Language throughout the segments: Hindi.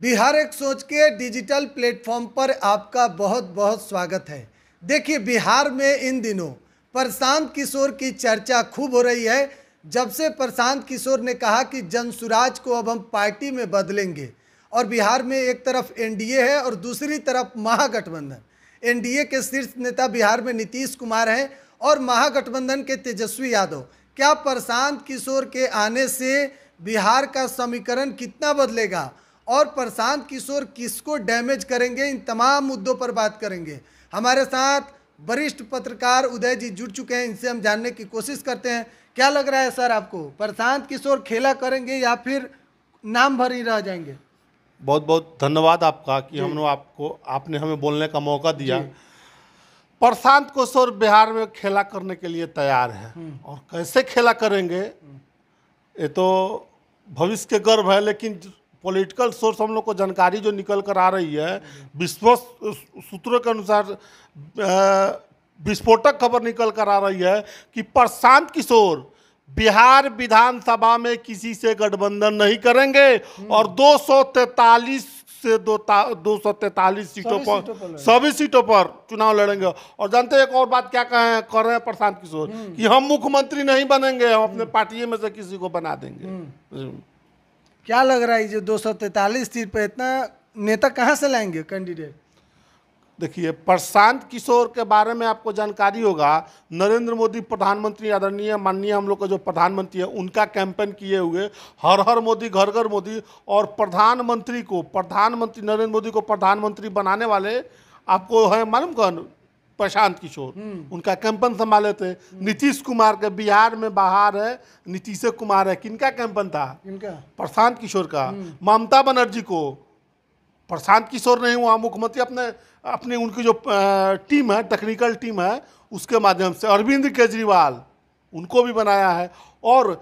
बिहार एक सोच के डिजिटल प्लेटफॉर्म पर आपका बहुत बहुत स्वागत है। देखिए, बिहार में इन दिनों प्रशांत किशोर की चर्चा खूब हो रही है। जब से प्रशांत किशोर ने कहा कि जनसुराज को अब हम पार्टी में बदलेंगे, और बिहार में एक तरफ एनडीए है और दूसरी तरफ महागठबंधन। एनडीए के शीर्ष नेता बिहार में नीतीश कुमार हैं और महागठबंधन के तेजस्वी यादव। क्या प्रशांत किशोर के आने से बिहार का समीकरण कितना बदलेगा और प्रशांत किशोर किसको डैमेज करेंगे, इन तमाम मुद्दों पर बात करेंगे। हमारे साथ वरिष्ठ पत्रकार उदय जी जुड़ चुके हैं, इनसे हम जानने की कोशिश करते हैं। क्या लग रहा है सर आपको, प्रशांत किशोर खेला करेंगे या फिर नाम भर ही रह जाएंगे? बहुत बहुत धन्यवाद आपका कि आपने हमें बोलने का मौका दिया। प्रशांत किशोर बिहार में खेला करने के लिए तैयार है, और कैसे खेला करेंगे ये तो भविष्य के गर्व है। लेकिन पॉलिटिकल सोर्स हम लोग को जानकारी जो निकल कर आ रही है, विश्वस्त सूत्रों के अनुसार विस्फोटक खबर निकल कर आ रही है कि प्रशांत किशोर बिहार विधानसभा में किसी से गठबंधन नहीं करेंगे और 243 से 243 सीटों पर सभी सीटों पर चुनाव लड़ेंगे। और जानते हैं एक और बात क्या कर रहे हैं प्रशांत किशोर कि हम मुख्यमंत्री नहीं बनेंगे, हम अपने पार्टी में से किसी को बना देंगे। क्या लग रहा है जो 243 सीट पे इतना नेता कहाँ से लाएंगे कैंडिडेट? देखिए, प्रशांत किशोर के बारे में आपको जानकारी होगा, नरेंद्र मोदी प्रधानमंत्री आदरणीय माननीय हम लोग का जो प्रधानमंत्री है उनका कैंपेन किए हुए हर हर मोदी घर घर मोदी, और प्रधानमंत्री नरेंद्र मोदी को प्रधानमंत्री बनाने वाले आपको है मालूम कौन? प्रशांत किशोर। उनका कैंपेन संभाले थे। नीतीश कुमार के बिहार में बाहर है, नीतीश कुमार है। किनका कैंपेन था? प्रशांत किशोर का। ममता बनर्जी को प्रशांत किशोर नहीं हुआ मुख्यमंत्री, अपने उनकी जो टीम है, टेक्निकल टीम है, उसके माध्यम से। अरविंद केजरीवाल, उनको भी बनाया है। और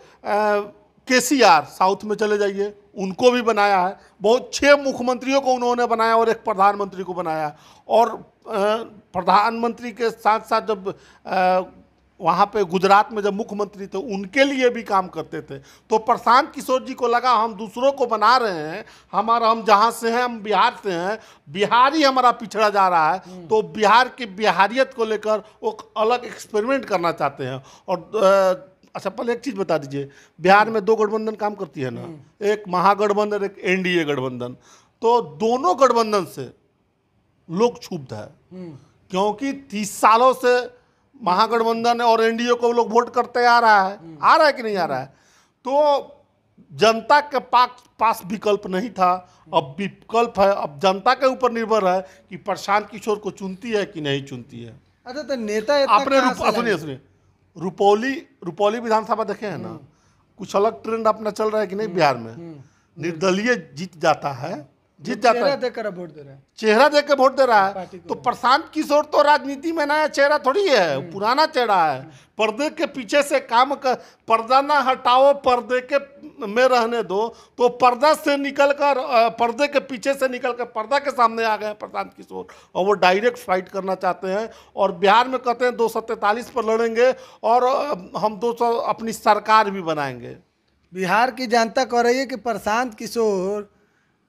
केसीआर साउथ में चले जाइए, उनको भी बनाया है। बहुत 6 मुख्यमंत्रियों को उन्होंने बनाया और एक प्रधानमंत्री को बनाया। और प्रधानमंत्री के साथ साथ जब वहाँ पे गुजरात में जब मुख्यमंत्री थे उनके लिए भी काम करते थे। तो प्रशांत किशोर जी को लगा हम दूसरों को बना रहे हैं, हम जहाँ से हैं, हम बिहार से हैं, बिहार ही हमारा पिछड़ा जा रहा है, तो बिहार की बिहारियत को लेकर वो अलग एक्सपेरिमेंट करना चाहते हैं। और अच्छा, पहले एक चीज़ बता दीजिए, बिहार में 2 गठबंधन काम करती है ना, एक महागठबंधन, एक एनडीए गठबंधन। तो दोनों गठबंधन से लोग क्षुब्ध है, क्योंकि 30 सालों से महागठबंधन और एनडीए को लोग वोट करते आ रहा है कि नहीं आ रहा है। तो जनता के पास विकल्प नहीं था, अब विकल्प है। अब जनता के ऊपर निर्भर है कि प्रशांत किशोर को चुनती है कि नहीं चुनती है। अच्छा, तो नेता आपने सुनिए रुपौली विधानसभा देखे हैं ना, कुछ अलग ट्रेंड अपना चल रहा है कि नहीं बिहार में? निर्दलीय जीत जाता है, चेहरा देकर वोट दे रहा है, चेहरा देख के वोट दे रहा है। तो प्रशांत किशोर तो राजनीति में नया चेहरा थोड़ी है, पुराना चेहरा है। पर्दे के पीछे से काम कर, पर्दा ना हटाओ, पर्दे के में रहने दो। तो पर्दा से निकलकर, पर्दे के पीछे से निकलकर पर्दा के सामने आ गए प्रशांत किशोर, और वो डायरेक्ट फाइट करना चाहते हैं। और बिहार में कहते हैं 243 पर लड़ेंगे और हम 200 अपनी सरकार भी बनाएंगे। बिहार की जनता कह रही है कि प्रशांत किशोर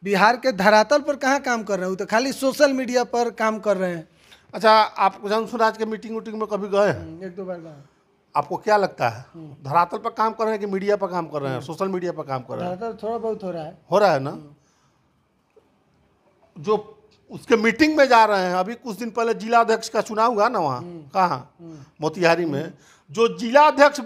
बिहार के धरातल पर कहाँ काम कर रहे हो, तो खाली सोशल मीडिया पर काम कर रहे हैं। अच्छा, आप जनसुराज के मीटिंग में कभी गए हैं? 1-2 बार गए। आपको क्या लगता है, धरातल पर काम कर रहे हैं कि मीडिया पर काम कर रहे हैं, सोशल मीडिया पर काम कर रहे हैं? धरातल थोड़ा बहुत हो रहा है ना। जो उसके मीटिंग में जा रहे हैं, अभी कुछ दिन पहले जिला अध्यक्ष का चुनाव हुआ ना, वहाँ कहाँ, मोतिहारी में। जो जिला अध्यक्ष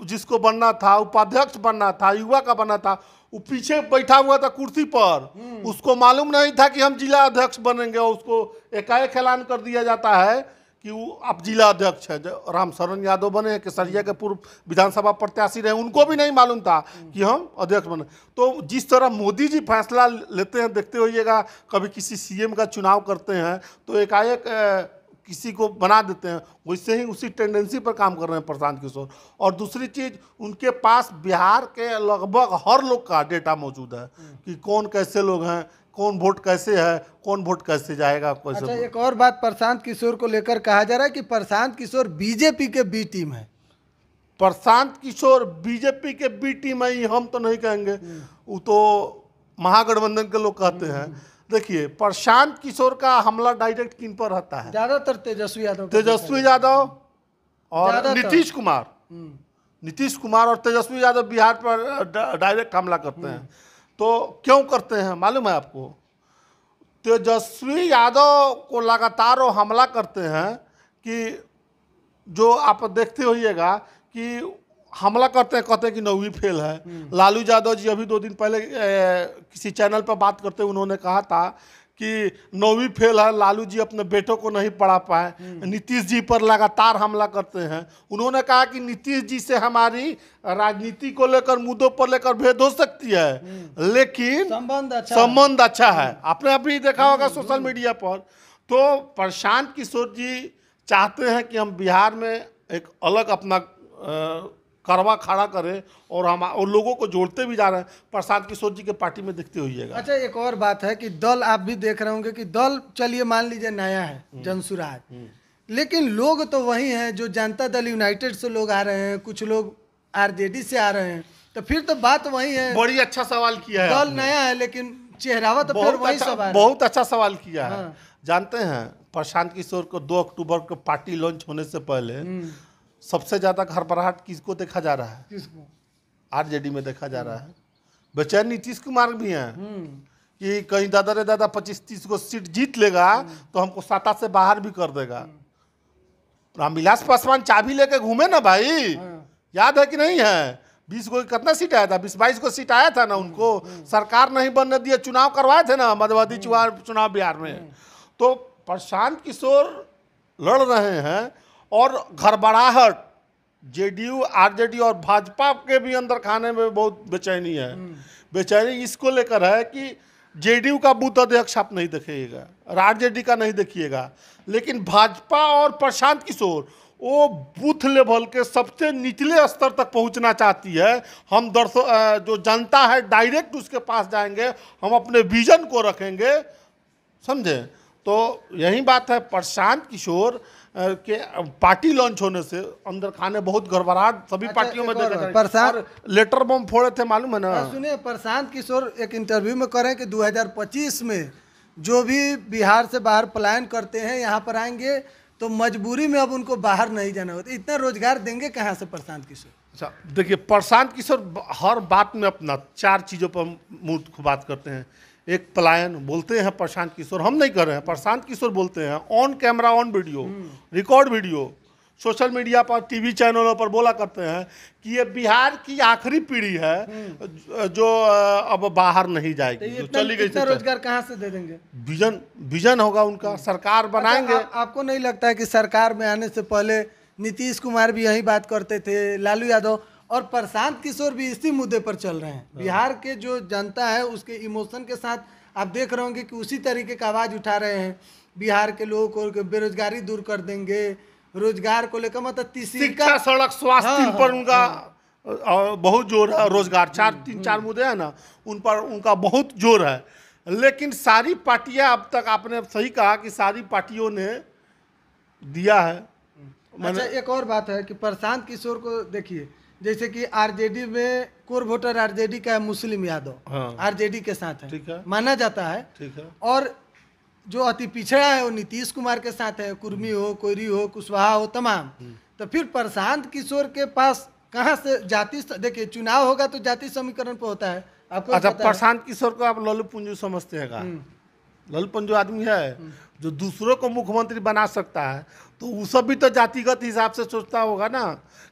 जिसको बनना था, उपाध्यक्ष बनना था, युवा का बनना था, वो पीछे बैठा हुआ था कुर्सी पर। उसको मालूम नहीं था कि हम जिला अध्यक्ष बनेंगे, और उसको एकाएक ऐलान कर दिया जाता है कि वो अब जिला अध्यक्ष है। रामशरण यादव बने, केसरिया के पूर्व विधानसभा प्रत्याशी रहे, उनको भी नहीं मालूम था कि हम अध्यक्ष बने। तो जिस तरह मोदी जी फैसला लेते हैं, देखते होइएगा, कभी किसी सीएम का चुनाव करते हैं तो एकाएक किसी को बना देते हैं, वैसे ही उसी टेंडेंसी पर काम कर रहे हैं प्रशांत किशोर। और दूसरी चीज़, उनके पास बिहार के लगभग हर लोग का डेटा मौजूद है कि कौन कैसे लोग हैं, कौन वोट कैसे है, कौन वोट कैसे जाएगा, कैसे। अच्छा, एक और बात प्रशांत किशोर को लेकर कहा जा रहा है कि प्रशांत किशोर बीजेपी के बी टीम है। प्रशांत किशोर बीजेपी के बी टीम है, हम तो नहीं कहेंगे। वो तो महागठबंधन के लोग कहते हैं। देखिए, प्रशांत किशोर का हमला डायरेक्ट किन पर रहता है? ज्यादातर तेजस्वी यादव। तेजस्वी यादव और ज्यादातर। नीतीश कुमार। नीतीश कुमार और तेजस्वी यादव बिहार पर डायरेक्ट हमला करते हैं। तो क्यों करते हैं मालूम है आपको? तेजस्वी यादव को लगातार वो हमला करते हैं कि जो आप देखते होइएगा कि हमला करते हैं, कहते हैं कि 9वीं फेल है। लालू यादव जी अभी 2 दिन पहले किसी चैनल पर बात करते उन्होंने कहा था कि 9वीं फेल है, लालू जी अपने बेटों को नहीं पढ़ा पाए। नीतीश जी पर लगातार हमला करते हैं। उन्होंने कहा कि नीतीश जी से हमारी राजनीति को लेकर, मुद्दों पर लेकर भेद हो सकती है, लेकिन संबंध अच्छा है। आपने अभी देखा होगा सोशल मीडिया पर। तो प्रशांत किशोर जी चाहते हैं कि हम बिहार में एक अलग अपना करवा खड़ा करें, और हम और लोगों को जोड़ते भी जा रहे हैं। प्रशांत किशोर जी के पार्टी में दिखते होइएगा। अच्छा, एक और बात है कि दल आप भी देख रहे होंगे कि दल चलिए मान लीजिए नया है, जनसुराज, लेकिन लोग तो वही हैं जो जनता दल यूनाइटेड से लोग आ रहे हैं, कुछ लोग आरजेडी से आ रहे हैं। तो फिर तो बात वही है। बड़ी अच्छा सवाल किया है। दल नया है लेकिन चेहरावा तो फिर वही सब है। बहुत अच्छा सवाल किया है। जानते हैं, प्रशांत किशोर को 2 अक्टूबर को पार्टी लॉन्च होने से पहले सबसे ज्यादा घबराहट किसको देखा जा रहा है? किसको? आरजेडी में देखा जा रहा है। बेचैन नीतीश कुमार भी हैं कि कहीं दादा रे दादा 25-30 को सीट जीत लेगा तो हमको सत्ता से बाहर भी कर देगा। रामविलास पासवान चाबी लेके घूमे ना भाई, याद है कि नहीं है? 20 को कितना सीट आया था? 20-22 को सीट आया था ना उनको। सरकार नहीं बनने दिए, चुनाव करवाए थे ना, मधुवादी चुनाव बिहार में। तो प्रशांत किशोर लड़ रहे हैं और घरबड़ाहट जेडीयू, आरजेडी और भाजपा के भी अंदर खाने में बहुत बेचैनी है। बेचैनी इसको लेकर है कि जेडीयू का बूथ अध्यक्ष आप नहीं देखिएगा, आरजेडी का नहीं देखिएगा, लेकिन भाजपा और प्रशांत किशोर वो बूथ लेवल के सबसे निचले स्तर तक पहुंचना चाहती है। हम जो जनता है डायरेक्ट उसके पास जाएंगे, हम अपने विजन को रखेंगे, समझे? तो यही बात है। प्रशांत किशोर के पार्टी लॉन्च होने से अंदर खाने बहुत घबराहट सभी पार्टियों में देखा जा रहा है। लेटर बम फोड़े थे, मालूम है ना? सुनिए, प्रशांत किशोर एक इंटरव्यू में कह रहे हैं कि 2025 में जो भी बिहार से बाहर पलायन करते हैं यहाँ पर आएंगे तो मजबूरी में अब उनको बाहर नहीं जाना होता। इतना रोजगार देंगे कहाँ से प्रशांत किशोर? अच्छा, देखिए, प्रशांत किशोर हर बात में अपना 4 चीज़ों पर मुंह बात करते हैं। एक पलायन बोलते हैं प्रशांत किशोर, हम नहीं कर रहे हैं, प्रशांत किशोर बोलते हैं। On camera, on video, record video, social media पर, टीवी चैनलों पर बोला करते हैं कि ये बिहार की आखिरी पीढ़ी है जो अब बाहर नहीं जाएगी, जो चली गई। रोजगार कहाँ से दे देंगे? विजन होगा उनका, सरकार बनाएंगे। आपको नहीं लगता है कि सरकार में आने से पहले नीतीश कुमार भी यही बात करते थे, लालू यादव और प्रशांत किशोर भी इसी मुद्दे पर चल रहे हैं? बिहार के जो जनता है उसके इमोशन के साथ आप देख रहे होंगे कि उसी तरीके का आवाज़ उठा रहे हैं। बिहार के लोगों को बेरोजगारी दूर कर देंगे, रोजगार को लेकर, मतलब शिक्षा, सड़क, स्वास्थ्य पर उनका बहुत जोर है। रोजगार 3-4 मुद्दे हैं ना, उन पर उनका बहुत जोर है। लेकिन सारी पार्टियां अब तक, आपने सही कहा कि सारी पार्टियों ने दिया है। अच्छा, एक और बात है कि प्रशांत किशोर को देखिए, जैसे कि आरजेडी में कोर वोटर आरजेडी का है, मुस्लिम यादव आरजेडी के साथ है, ठीक है, माना जाता है, ठीक है। और जो अति पिछड़ा है वो नीतीश कुमार के साथ है, कुर्मी हो, कोयरी हो, कुशवाहा हो, तमाम। तो फिर प्रशांत किशोर के पास कहाँ से जाति? देखिए, चुनाव होगा तो जाति समीकरण पर होता है, आपको। अच्छा, प्रशांत किशोर को आप लल्लू पुंजू समझते हैं? लल्लू पुंजू आदमी है जो दूसरों को मुख्यमंत्री बना सकता है, तो वो सब भी तो जातिगत हिसाब से सोचता होगा ना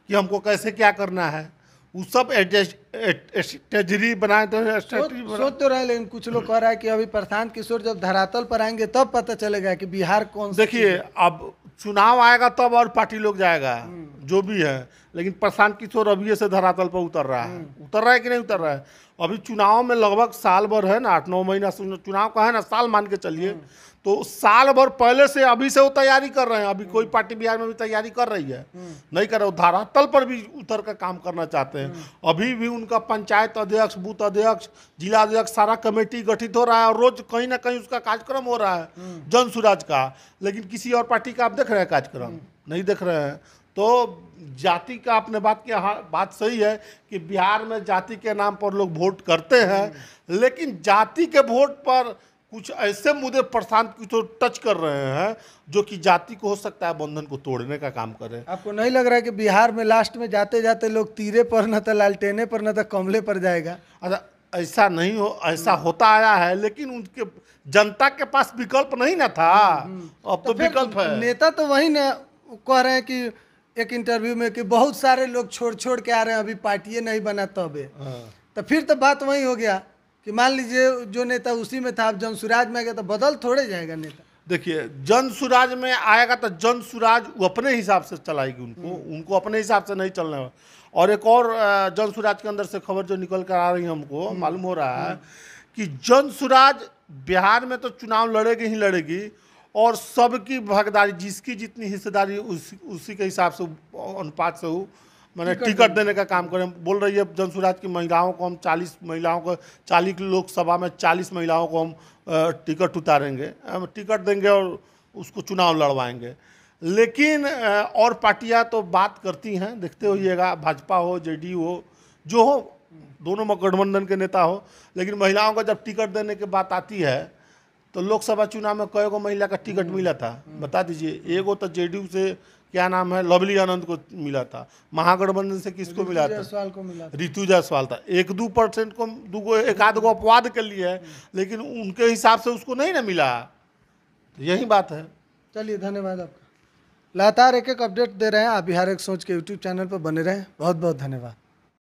कि हमको कैसे क्या करना है। वो सब स्ट्रेटजी बनाए तो सोच तो रहे, लेकिन कुछ लोग कह रहा है कि अभी प्रशांत किशोर जब धरातल पर आएंगे तब पता चलेगा कि बिहार कौन। देखिए, अब चुनाव आएगा तब और पार्टी लोग जाएगा जो भी है, लेकिन प्रशांत किशोर अभी से धरातल पर उतर रहा है कि नहीं उतर रहा है? अभी चुनाव में लगभग साल भर है ना, 8-9 महीना चुनाव का है ना, साल मान के चलिए। तो साल भर पहले से अभी से वो तैयारी कर रहे हैं। अभी कोई पार्टी बिहार में भी तैयारी कर रही है, नहीं कर रहे, धरातल पर भी उतर कर काम करना चाहते हैं। अभी भी उनका पंचायत अध्यक्ष, बूथ अध्यक्ष, जिला अध्यक्ष, सारा कमेटी गठित हो रहा है और रोज कहीं ना कहीं उसका कार्यक्रम हो रहा है, जन सुराज का। लेकिन किसी और पार्टी का आप देख रहे हैं कार्यक्रम? नहीं देख रहे हैं। तो जाति का आपने बात किया, हाँ बात सही है कि बिहार में जाति के नाम पर लोग वोट करते हैं, लेकिन जाति के वोट पर कुछ ऐसे मुद्दे प्रशांत किशोर टच कर रहे हैं जो कि जाति को हो सकता है बंधन को तोड़ने का काम करे। आपको नहीं लग रहा है कि बिहार में लास्ट में जाते जाते लोग तीरे पर न तो लालटेने पर न तो कमले पर जाएगा? अच्छा, ऐसा नहीं हो, ऐसा होता आया है, लेकिन उनके जनता के पास विकल्प नहीं ना था। अब तो फिर विकल्प है। नेता तो वही ना कह रहे हैं कि एक इंटरव्यू में कि बहुत सारे लोग छोड़ छोड़ के आ रहे हैं, अभी पार्टी नहीं बना तबे। तो फिर तो बात वही हो गया कि मान लीजिए जो नेता उसी में था, अब जनसुराज में आ गया तो बदल थोड़े जाएगा नेता। देखिए, जन सुराज में आएगा तो जन सुराज वो अपने हिसाब से चलाएगी, उनको अपने हिसाब से नहीं चलने वाला। और एक और जन सुराज के अंदर से खबर जो निकल कर आ रही है, हमको मालूम हो रहा है कि जन सुराज बिहार में तो चुनाव लड़ेगी ही लड़ेगी, और सबकी भागीदारी, जिसकी जितनी हिस्सेदारी उसी के हिसाब से अनुपात से हो मैंने टिकट देने का काम करें। बोल रही है जन सुराज की महिलाओं को हम 40 महिलाओं को 40 लोकसभा में 40 महिलाओं को हम टिकट उतारेंगे, हम टिकट देंगे और उसको चुनाव लड़वाएंगे। लेकिन और पार्टियां तो बात करती हैं, देखते होइएगा, भाजपा हो, जेडीयू हो, जो हो, दोनों में गठबंधन के नेता हो, लेकिन महिलाओं को जब टिकट देने की बात आती है तो लोकसभा चुनाव में कई गो महिला का टिकट मिला था, बता दीजिए। एगो तो जेडीयू से क्या नाम है, लवली आनंद को मिला था। महागठबंधन से किसको मिला था? ऋतु जायसवाल था। 1-2% को दूगो एक आध गो अपवाद के लिए है, लेकिन उनके हिसाब से उसको नहीं ना मिला। यही बात है। चलिए, धन्यवाद आपका। लगातार एक एक अपडेट दे रहे हैं आप बिहार एक सोच के यूट्यूब चैनल पर बने रहें। बहुत बहुत धन्यवाद।